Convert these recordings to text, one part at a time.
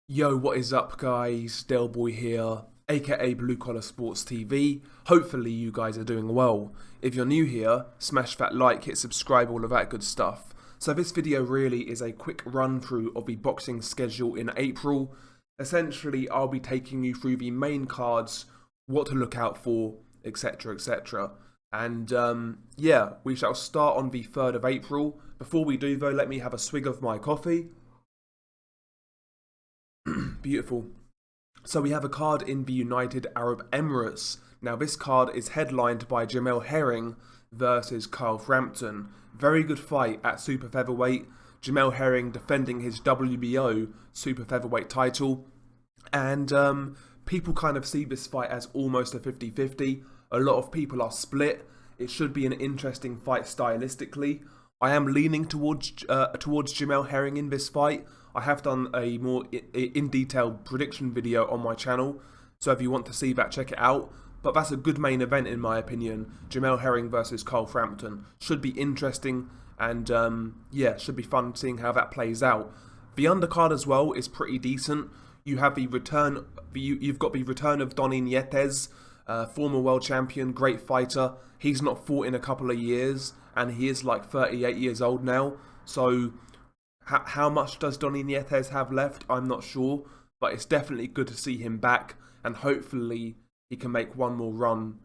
Yo, what is up, guys? Delboy here, aka Blue Collar Sports TV. Hopefully, you guys are doing well. If you're new here, smash that like, hit subscribe, all of that good stuff. So, this video really is a quick run through of the boxing schedule in April. Essentially, I'll be taking you through the main cards, what to look out for, etc. etc. And yeah, we shall start on the 3rd of April. Before we do, though, let me have a swig of my coffee. Beautiful. So we have a card in the United Arab Emirates. Now this card is headlined by Jamel Herring versus Frampton. Very good fight at super featherweight. Jamel Herring defending his WBO super featherweight title. And people kind of see this fight as almost a 50-50. A lot of people are split. It should be an interesting fight stylistically. I am leaning towards Jamel Herring in this fight. I have done a more in-detail prediction video on my channel, so if you want to see that, check it out. But that's a good main event in my opinion. Jamel Herring versus Frampton should be interesting, and yeah, should be fun seeing how that plays out. The undercard as well is pretty decent. You have the return. You've got the return of Donny Nietes, former world champion, great fighter. He's not fought in a couple of years, and he is like 38 years old now. So how much does Donny Nietes have left? I'm not sure, but it's definitely good to see him back, and hopefully he can make one more run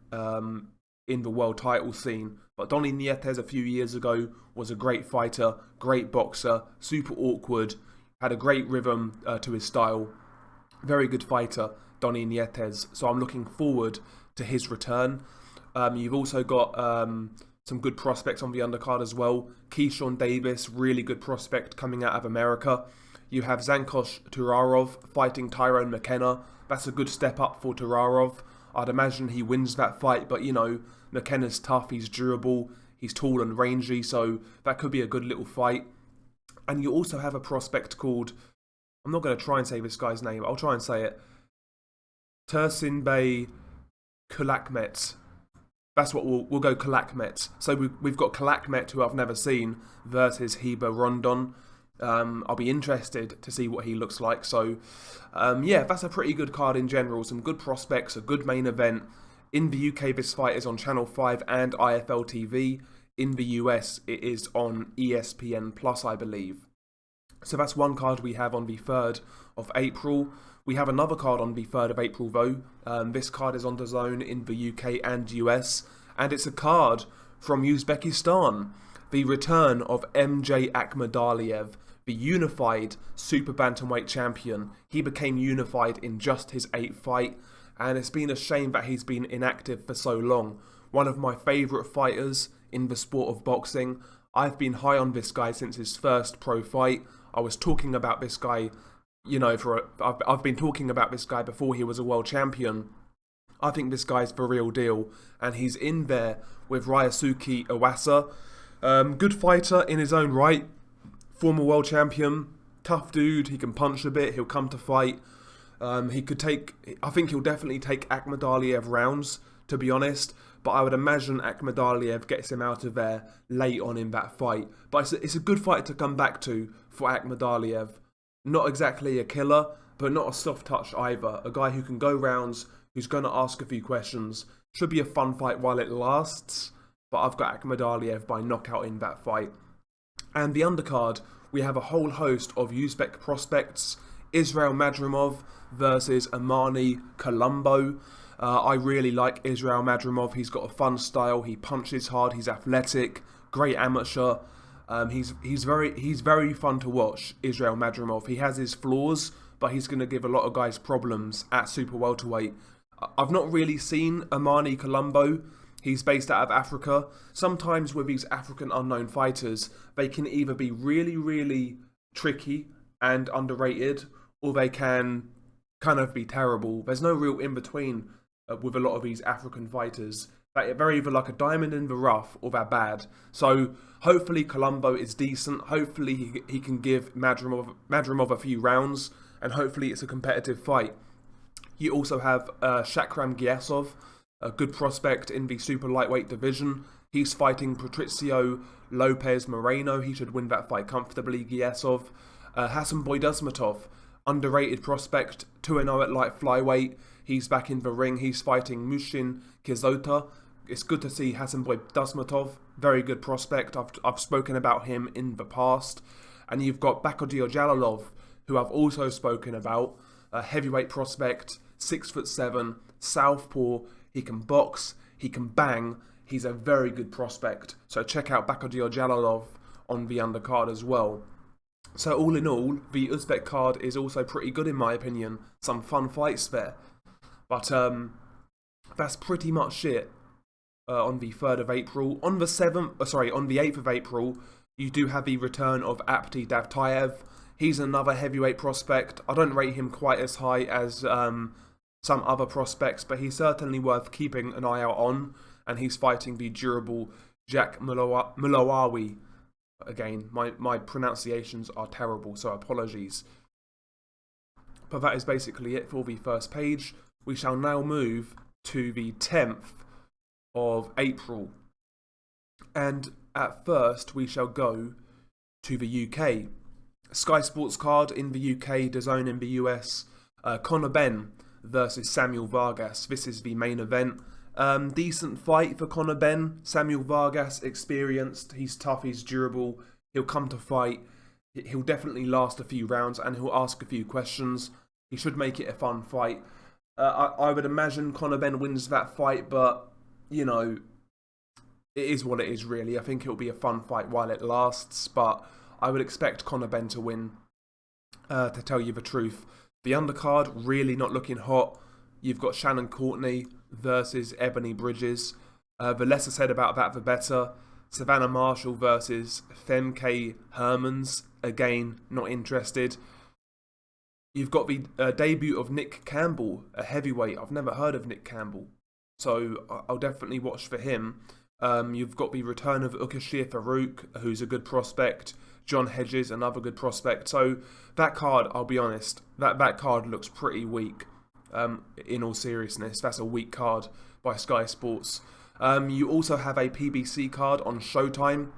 in the world title scene. But Donny Nietes a few years ago was a great fighter, great boxer, super awkward, had a great rhythm to his style. Very good fighter, Donny Nietes. So I'm looking forward to his return. You've also got some good prospects on the undercard as well. Keyshawn Davis, really good prospect coming out of America. You have Zankosh Turarov fighting Tyrone McKenna. That's a good step up for Turarov. I'd imagine he wins that fight, but you know, McKenna's tough, he's durable, he's tall and rangy, so that could be a good little fight. And you also have a prospect called, I'm not going to try and say this guy's name, I'll try and say it, Tursinbay Kulakmet. That's what we'll go Kalakmet. So we've got Kalakmet, who I've never seen, versus Heba Rondon. I'll be interested to see what he looks like. So yeah, that's a pretty good card in general. Some good prospects, a good main event. In the UK, this fight is on Channel 5 and IFL TV. In the US, it is on ESPN Plus, I believe. So that's one card we have on the 3rd of April. We have another card on the 3rd of April though. This card is on DAZN in the UK and US, and it's a card from Uzbekistan. The return of MJ Akhmadaliev, the unified super bantamweight champion. He became unified in just his 8th fight, and it's been a shame that he's been inactive for so long. One of my favourite fighters in the sport of boxing. I've been high on this guy since his first pro fight. I was talking about this guy, you know, I've been talking about this guy before he was a world champion. I think this guy's the real deal, and he's in there with Ryosuke Iwasa. Good fighter in his own right, former world champion, tough dude, he can punch a bit, he'll come to fight. I think he'll definitely take Akhmadaliev rounds, to be honest, but I would imagine Akhmadaliev gets him out of there late on in that fight. But it's a good fight to come back to for Akhmadaliev. Not exactly a killer, but not a soft touch either. A guy who can go rounds, who's going to ask a few questions. Should be a fun fight while it lasts, but I've got Akhmadaliev by knockout in that fight. And the undercard, we have a whole host of Uzbek prospects. Israel Madrimov versus Amani Colombo. I really like Israel Madrimov. He's got a fun style. He punches hard. He's athletic. Great amateur. He's very fun to watch, Israel Madrimov. He has his flaws, but he's going to give a lot of guys problems at super welterweight. I've not really seen Amani Colombo. He's based out of Africa. Sometimes with these African unknown fighters, they can either be really, really tricky and underrated, or they can kind of be terrible. There's no real in-between with a lot of these African fighters. They're either like a diamond in the rough or they're bad. So hopefully Colombo is decent. Hopefully he can give Madrimov a few rounds, and hopefully it's a competitive fight. You also have Shakram Giasov, a good prospect in the super lightweight division. He's fighting Patricio Lopez Moreno. He should win that fight comfortably, Giasov. Hassan Boydasmatov, Underrated prospect, 2-0 at light flyweight. He's back in the ring. He's fighting Mushin Kizota. It's good to see Hasanboy Dasmatov. Very good prospect. I've spoken about him in the past. And you've got Bakodio Jalalov, who I've also spoken about. A heavyweight prospect, 6'7", southpaw. He can box. He can bang. He's a very good prospect. So check out Bakodio Jalalov on the undercard as well. So all in all, the Uzbek card is also pretty good in my opinion. Some fun fights there. But that's pretty much it on the 3rd of April. On the 8th of April, you do have the return of Apti Davtayev. He's another heavyweight prospect. I don't rate him quite as high as some other prospects, but he's certainly worth keeping an eye out on. And he's fighting the durable Jack Mulawawi. Again, my pronunciations are terrible, so apologies. But that is basically it for the first page. We shall now move to the 10th of April. And at first, we shall go to the UK. Sky Sports card in the UK, DAZN in the US. Conor Benn versus Samuel Vargas. This is the main event. Decent fight for Conor Benn. Samuel Vargas, experienced. He's tough, he's durable. He'll come to fight. He'll definitely last a few rounds and he'll ask a few questions. He should make it a fun fight. I would imagine Conor Benn wins that fight, but, you know, it is what it is really. I think it'll be a fun fight while it lasts, but I would expect Conor Benn to win, to tell you the truth. The undercard, really not looking hot. You've got Shannon Courtney versus Ebony Bridges. The lesser said about that, the better. Savannah Marshall versus Femke Hermans. Again, not interested. You've got the debut of Nick Campbell, a heavyweight. I've never heard of Nick Campbell, so I'll definitely watch for him. You've got the return of Ukashir Farouk, who's a good prospect. John Hedges, another good prospect. So that card, I'll be honest, that card looks pretty weak. In all seriousness, that's a weak card by Sky Sports. You also have a PBC card on Showtime.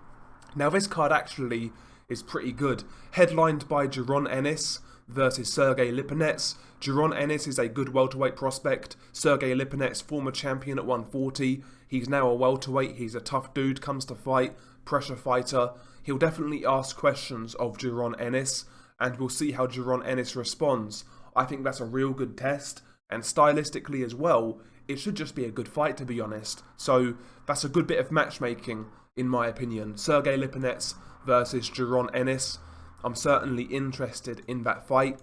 Now this card actually is pretty good. Headlined by Jaron Ennis versus Sergey Lipinets. Jaron Ennis is a good welterweight prospect. Sergey Lipinets, former champion at 140. He's now a welterweight. He's a tough dude, comes to fight, pressure fighter. He'll definitely ask questions of Jaron Ennis, and we'll see how Jaron Ennis responds. I think that's a real good test, and stylistically as well, it should just be a good fight, to be honest. So that's a good bit of matchmaking, in my opinion. Sergey Lipinets versus Jaron Ennis. I'm certainly interested in that fight.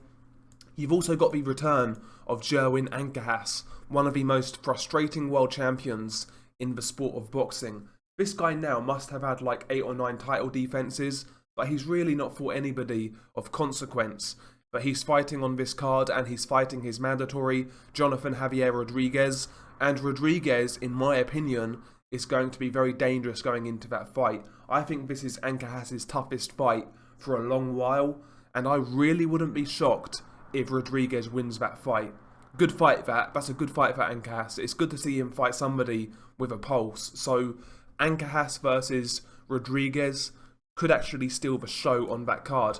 You've also got the return of Jerwin Ancajas, one of the most frustrating world champions in the sport of boxing. This guy now must have had like 8 or 9 title defenses, but he's really not fought anybody of consequence. But he's fighting on this card, and he's fighting his mandatory, Jonathan Javier Rodriguez. And Rodriguez, in my opinion, is going to be very dangerous going into that fight. I think this is Ancajas's toughest fight for a long while, and I really wouldn't be shocked if Rodriguez wins that fight. Good fight, that. That's a good fight for Ancajas. It's good to see him fight somebody with a pulse. So Ancajas versus Rodriguez could actually steal the show on that card.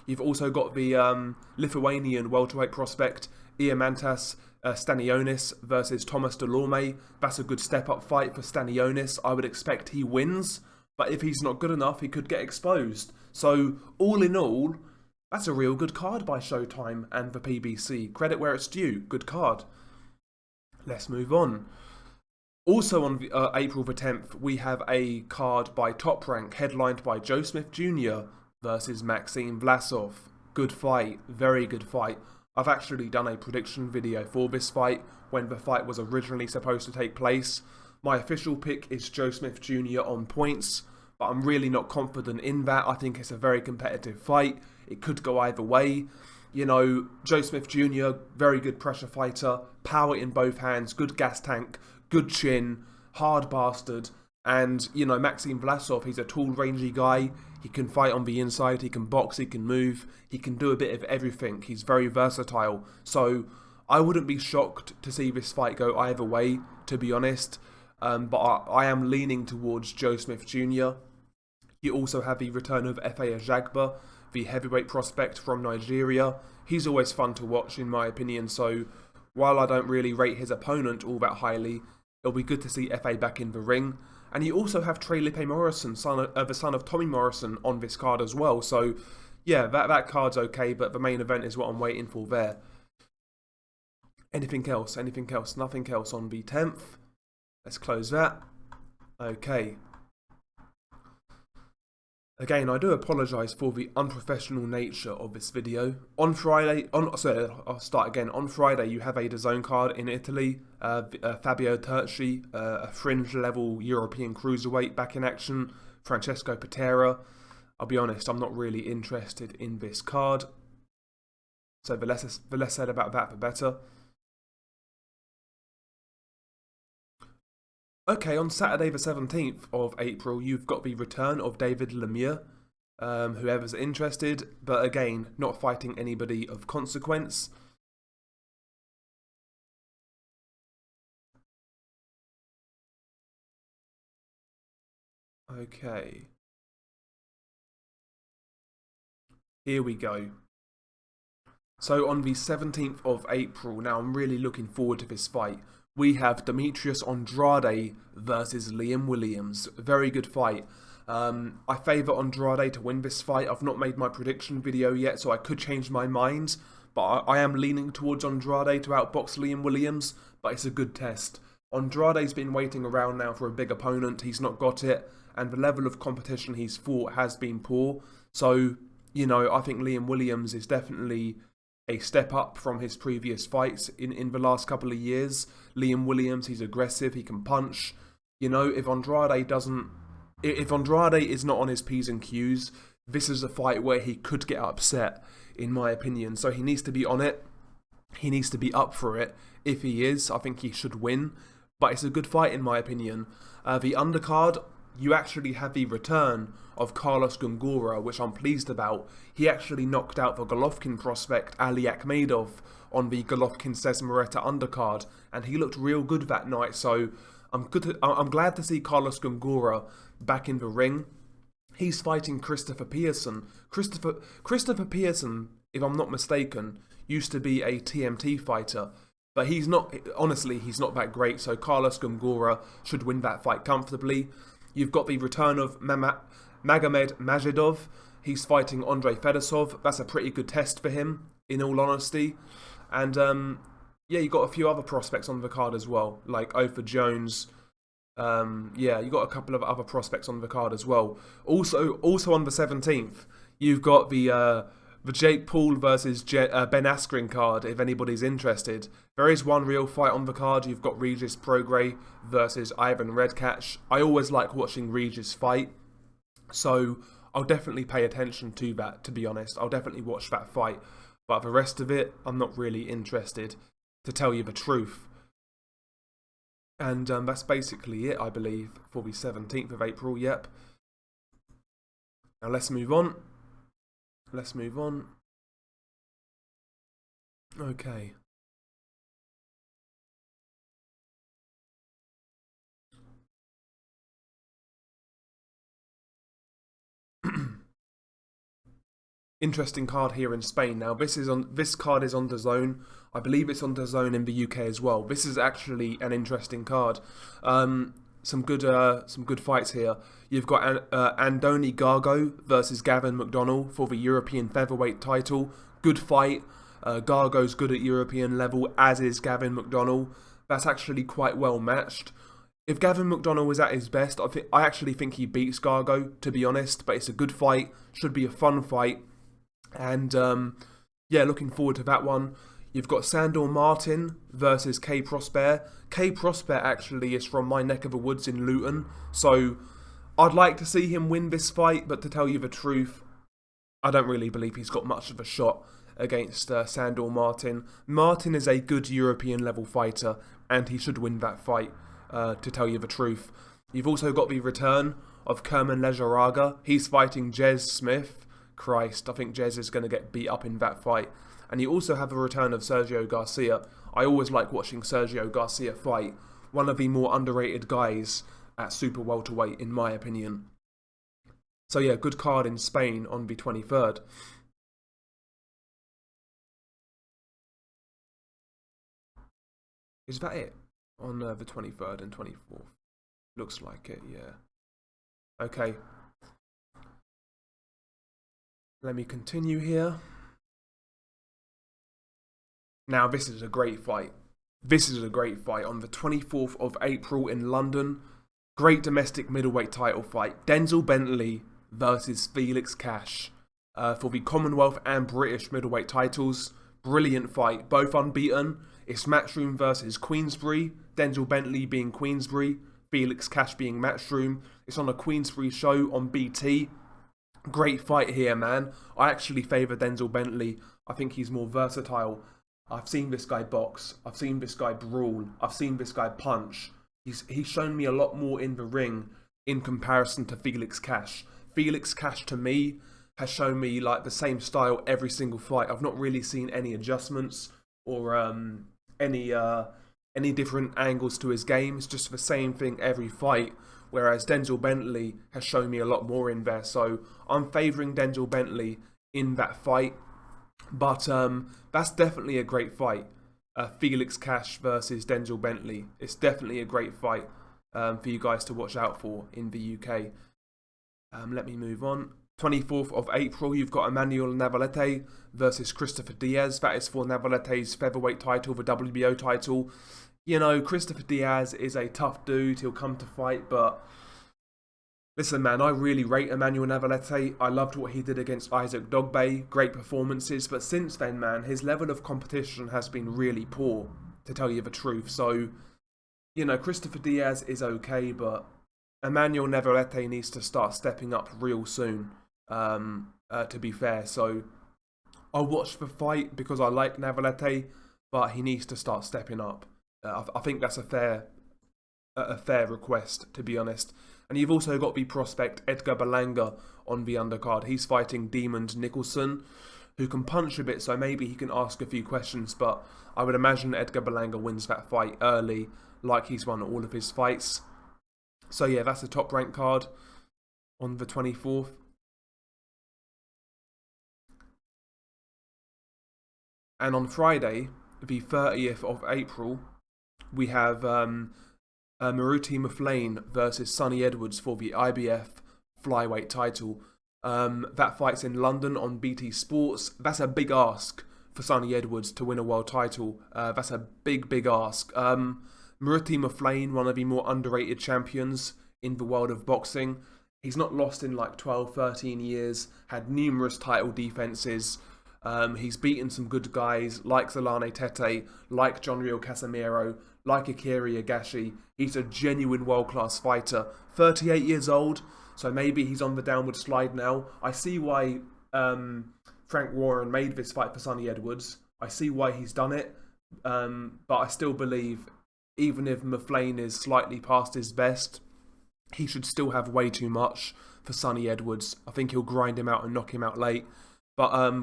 You've also got the Lithuanian welterweight prospect Iemantas Stanionis versus Thomas Delorme. That's a good step-up fight for Stanionis. I would expect he wins, but if he's not good enough, he could get exposed. So, all in all, that's a real good card by Showtime and the PBC. Credit where it's due. Good card. Let's move on. Also on April the 10th, we have a card by Top Rank, headlined by Joe Smith Jr. versus Maxime Vlasov. Good fight, very good fight. I've actually done a prediction video for this fight when the fight was originally supposed to take place. My official pick is Joe Smith Jr. on points, but I'm really not confident in that. I think it's a very competitive fight. It could go either way. You know, Joe Smith Jr., very good pressure fighter, power in both hands, good gas tank, good chin, hard bastard. And, you know, Maxime Vlasov, he's a tall, rangy guy. He can fight on the inside, he can box, he can move, he can do a bit of everything. He's very versatile. So I wouldn't be shocked to see this fight go either way, to be honest. But I am leaning towards Joe Smith Jr. You also have the return of Efe Ajagba. the heavyweight prospect from Nigeria. He's always fun to watch in my opinion, so while I don't really rate his opponent all that highly, it'll be good to see FA back in the ring. And you also have Trey Lippe Morrison, the son of Tommy Morrison, on this card as well. So, yeah, that card's okay, but the main event is what I'm waiting for there. Anything else? Anything else? Nothing else on the 10th. Let's close that. Okay. Again, I do apologise for the unprofessional nature of this video. On Friday, I'll start again. On Friday, you have a DAZN card in Italy. Fabio Turci, a fringe-level European cruiserweight, back in action. Francesco Patera. I'll be honest, I'm not really interested in this card. So the less said about that, the better. Okay, on Saturday the 17th of April, you've got the return of David Lemieux, whoever's interested, but again, not fighting anybody of consequence. Okay. Here we go. So on the 17th of April, now I'm really looking forward to this fight. We have Demetrius Andrade versus Liam Williams. Very good fight. I favour Andrade to win this fight. I've not made my prediction video yet, so I could change my mind. But I am leaning towards Andrade to outbox Liam Williams, but it's a good test. Andrade's been waiting around now for a big opponent. He's not got it, and the level of competition he's fought has been poor. So, you know, I think Liam Williams is definitely a step up from his previous fights in the last couple of years. Liam Williams, he's aggressive, he can punch. You know, if Andrade is not on his P's and Q's, this is a fight where he could get upset, in my opinion. So he needs to be on it. He needs to be up for it. If he is, I think he should win. But it's a good fight, in my opinion. The undercard, you actually have the return of Carlos Gungora, which I'm pleased about. He actually knocked out the Golovkin prospect Ali Akhmedov on the Golovkin-Cesmaretta undercard, and he looked real good that night. So I'm glad to see Carlos Gungora back in the ring. He's fighting Christopher Pearson. Christopher Pearson, if I'm not mistaken, used to be a TMT fighter, but he's not. Honestly, he's not that great. So Carlos Gungora should win that fight comfortably. You've got the return of Magomed Majidov. He's fighting Andrei Fedosov. That's a pretty good test for him, in all honesty. And yeah, you got a few other prospects on the card as well, like Ofer Jones. Yeah, you got a couple of other prospects on the card as well. Also on the 17th, you've got the Jake Paul versus Ben Askren card, if anybody's interested. There is one real fight on the card. You've got Regis Prograis versus Ivan Redkach. I always like watching Regis fight, so I'll definitely pay attention to that, to be honest. I'll definitely watch that fight. But the rest of it, I'm not really interested, to tell you the truth. And that's basically it, I believe, for the 17th of April, yep. Now let's move on. Let's move on. Okay. Interesting card here in Spain. Now this card is on DAZN. I believe it's on DAZN in the UK as well. This is actually an interesting card. Some good fights here. You've got Andoni Gargo versus Gavin McDonnell for the European featherweight title. Good fight. Gargo's good at European level, as is Gavin McDonnell. That's actually quite well matched. If Gavin McDonnell was at his best, I actually think he beats Gargo, to be honest. But it's a good fight. Should be a fun fight. And yeah, looking forward to that one. You've got Sandor Martin versus K Prosper. K Prosper actually is from my neck of the woods in Luton, so I'd like to see him win this fight, but to tell you the truth, I don't really believe he's got much of a shot against Sandor Martin. Martin is a good European level fighter, and he should win that fight, to tell you the truth. You've also got the return of Kerman Lejaraga. He's fighting Jez Smith. Christ, I think Jez is going to get beat up in that fight. And you also have the return of Sergio Garcia. I always like watching Sergio Garcia fight. One of the more underrated guys at super welterweight, in my opinion. So yeah, good card in Spain on the 23rd. Is that it? On the 23rd and 24th? Looks like it, yeah. Okay. Let me continue here. Now, this is a great fight. This is a great fight on the 24th of April in London. Great domestic middleweight title fight. Denzel Bentley versus Felix Cash for the Commonwealth and British middleweight titles. Brilliant fight. Both unbeaten. It's Matchroom versus Queensberry. Denzel Bentley being Queensberry. Felix Cash being Matchroom. It's on a Queensberry show on BT. Great fight here, man. I actually favour Denzel Bentley. I think he's more versatile. I've seen this guy box. I've seen this guy brawl. I've seen this guy punch. He's shown me a lot more in the ring in comparison to Felix Cash. Felix Cash, to me, has shown me like the same style every single fight. I've not really seen any adjustments or any different angles to his game. It's just the same thing every fight. Whereas Denzel Bentley has shown me a lot more in there. So I'm favouring Denzel Bentley in that fight. But that's definitely a great fight. Felix Cash versus Denzel Bentley. It's definitely a great fight for you guys to watch out for in the UK. Let me move on. 24th of April, you've got Emmanuel Navarrete versus Christopher Diaz. That is for Navarrete's featherweight title, the WBO title. You know, Christopher Diaz is a tough dude. He'll come to fight, but listen, man, I really rate Emmanuel Navarrete. I loved what he did against Isaac Dogboe. Great performances. But since then, man, his level of competition has been really poor, to tell you the truth. So, you know, Christopher Diaz is okay, but Emmanuel Navarrete needs to start stepping up real soon, to be fair. So, I'll watch the fight because I like Navarrete, but he needs to start stepping up. I think that's a fair request, to be honest. And you've also got the prospect Edgar Berlanga on the undercard. He's fighting Demond Nicholson, who can punch a bit, so maybe he can ask a few questions, but I would imagine Edgar Berlanga wins that fight early, like he's won all of his fights. So yeah, that's the top rank card on the 24th. And on Friday, the 30th of April, we have Maruti Maflane versus Sonny Edwards for the IBF flyweight title. That fight's in London on BT Sports. That's a big ask for Sonny Edwards to win a world title. That's a big ask. Maruti Maflane, one of the more underrated champions in the world of boxing. He's not lost in like 12, 13 years, had numerous title defenses. He's beaten some good guys like Zolane Tete, like John Riel Casemiro, like Akira Yagashi. He's a genuine world-class fighter. 38 years old, so maybe he's on the downward slide now. I see why Frank Warren made this fight for Sonny Edwards. I see why he's done it, but I still believe even if Maflane is slightly past his best, he should still have way too much for Sonny Edwards. I think he'll grind him out and knock him out late. But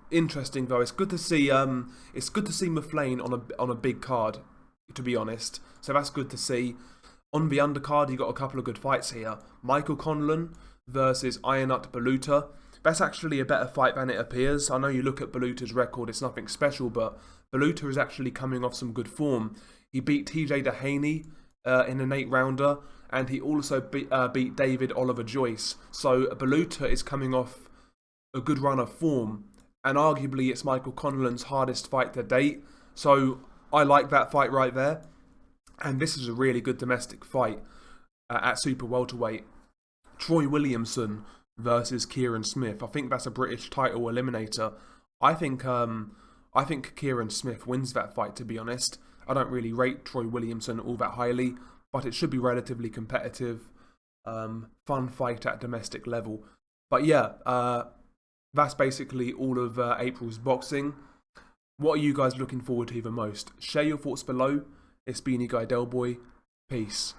interesting though. It's good to see Maflane on a big card, to be honest. So that's good to see. On the undercard, you got a couple of good fights here. Michael Conlan versus Ayanut Baluta. That's actually a better fight than it appears. I know you look at Baluta's record, it's nothing special, but Baluta is actually coming off some good form. He beat TJ Dehaney in an 8-rounder, and he also beat David Oliver Joyce. So Baluta is coming off a good run of form, and arguably it's Michael Conlan's hardest fight to date. So I like that fight right there. And this is a really good domestic fight at super welterweight. Troy Williamson versus Kieran Smith. I think that's a British title eliminator. I think Kieran Smith wins that fight, to be honest. I don't really rate Troy Williamson all that highly, but it should be relatively competitive. Fun fight at domestic level. But yeah, that's basically all of April's boxing. What are you guys looking forward to the most? Share your thoughts below. It's Beanie Guy Delboy. Peace.